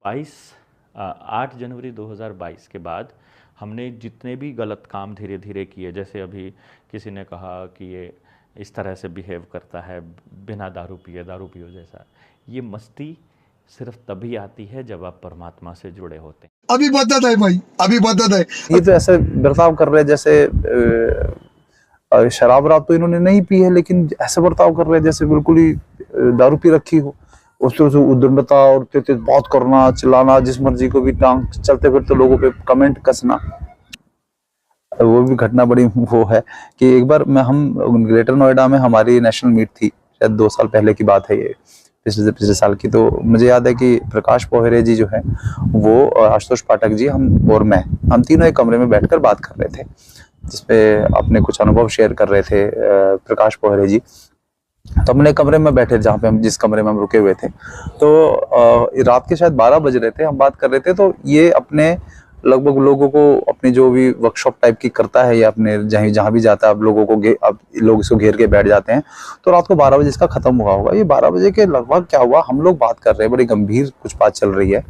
8 जनवरी 2022 के बाद हमने जितने भी गलत काम धीरे धीरे किए, जैसे अभी किसी ने कहा कि ये इस तरह से बिहेव करता है बिना दारू पियो जैसा, ये मस्ती सिर्फ तभी आती है जब आप परमात्मा से जुड़े होते हैं। अभी बदत है भाई, अभी बदत है। ये तो ऐसे बर्ताव कर रहे हैं जैसे शराब रात तो इन्होंने नहीं पी है, लेकिन ऐसे बर्ताव कर रहे हैं जैसे बिल्कुल ही दारू पी रखी हो। उस तरह से उद्दंडता और तेज बात करना, चिल्लाना, जिस मर्जी को भी टांग चलते फिरते लोगों पे कमेंट कसना। वो भी घटना बड़ी वो है कि एक बार हम ग्रेटर नोएडा में हमारी नेशनल मीट थी, शायद 2 साल पहले की बात है, ये पिछले साल की। तो मुझे याद है कि प्रकाश पोहरे जी जो है वो, आशुतोष पाठक जी, हम और मैं, हम तीनों एक कमरे में बैठकर बात कर रहे थे, जिसपे अपने कुछ अनुभव शेयर कर रहे थे प्रकाश पोहरे जी। तो हमने कमरे में बैठे जहाँ पे हम, जिस कमरे में हम रुके हुए थे, तो रात के शायद 12 बज रहे थे, हम बात कर रहे थे। तो ये अपने लगभग लोगों को, अपनी जो भी वर्कशॉप टाइप की करता है या अपने जहाँ भी जाता है, अब लोगों को अब लोग इसको घेर के बैठ जाते हैं। तो रात को 12 बजे इसका खत्म हुआ होगा। ये 12 बजे के लगभग क्या हुआ, हम लोग बात कर रहे हैं, बड़ी गंभीर कुछ बात चल रही है।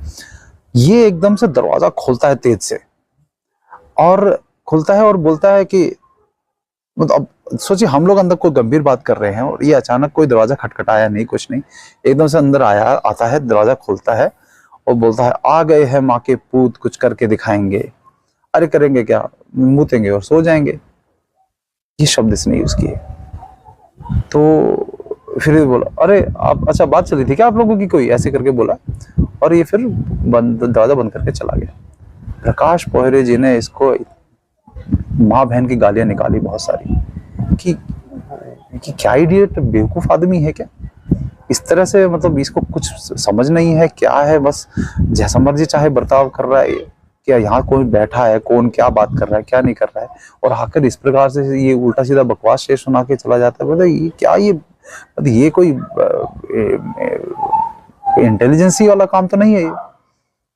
ये एकदम से दरवाजा खोलता है तेज से, और खुलता है और बोलता है कि, मतलब अब सोचिए हम लोग अंदर कोई गंभीर बात कर रहे हैं और ये अचानक कोई दरवाजा खटखटाया नहीं, कुछ नहीं, एकदम से अंदर आता है, दरवाजा खोलता है और बोलता है, आ गए हैं माँ के पूत, कुछ करके दिखाएंगे। अरे करेंगे क्या, मूतेंगे और सो जाएंगे। ये शब्द इसने यूज किए। तो फिर बोला, अरे आप, अच्छा बात चली थी क्या आप लोगों की कोई, ऐसे करके बोला, और ये फिर दरवाजा बंद करके चला गया। प्रकाश पोहरे जी ने इसको माँ बहन की गालियां निकाली बहुत सारी, कि क्या इडियट, बेवकूफ आदमी है क्या, इस तरह से, मतलब इसको कुछ समझ नहीं है क्या है, बस जैसा मर्जी चाहे बर्ताव कर रहा है। क्या यहाँ कोई बैठा है, कौन क्या बात कर रहा है, क्या नहीं कर रहा है, और आकर इस प्रकार से ये उल्टा सीधा बकवास शेर सुना के चला जाता है। मतलब ये क्या, ये कोई इंटेलिजेंसी वाला काम तो नहीं है ये।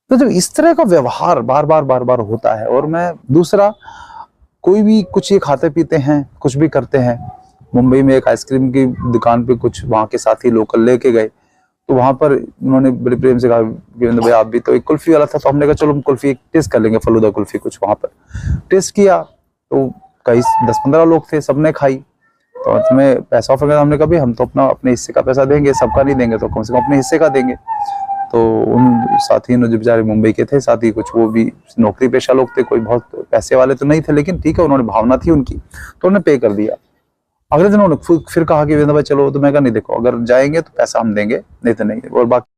तो जब इस तरह का व्यवहार बार बार होता है, और मैं दूसरा, कोई भी कुछ ये खाते पीते हैं, कुछ भी करते हैं। मुंबई में एक आइसक्रीम की दुकान पे कुछ वहाँ के साथी लोकल लेके गए, तो वहां पर उन्होंने बड़े प्रेम से कहा, गिरिंद्र भाई आप भी, तो एक कुल्फी वाला था, तो हमने कहा चलो हम कुल्फी टेस्ट कर लेंगे, फलूदा कुल्फी कुछ। वहां पर टेस्ट किया तो कई 10-15 लोग थे, सबने खाई। तो तुम्हें पैसा ऑफर किया, हमने कहा भाई हम तो अपने हिस्से का पैसा देंगे, सबका नहीं देंगे तो कम से कम अपने हिस्से का देंगे। तो उन साथी जो बेचारे मुंबई के थे साथी, कुछ वो भी नौकरी पेशा लोग थे, कोई बहुत पैसे वाले तो नहीं थे, लेकिन ठीक है, उन्होंने भावना थी उनकी, तो उन्होंने पे कर दिया। अगले दिन उन्होंने फिर कहा कि भाई चलो, तो मैं कहा नहीं देखो, अगर जाएंगे तो पैसा हम देंगे, नहीं तो नहीं। और बाकी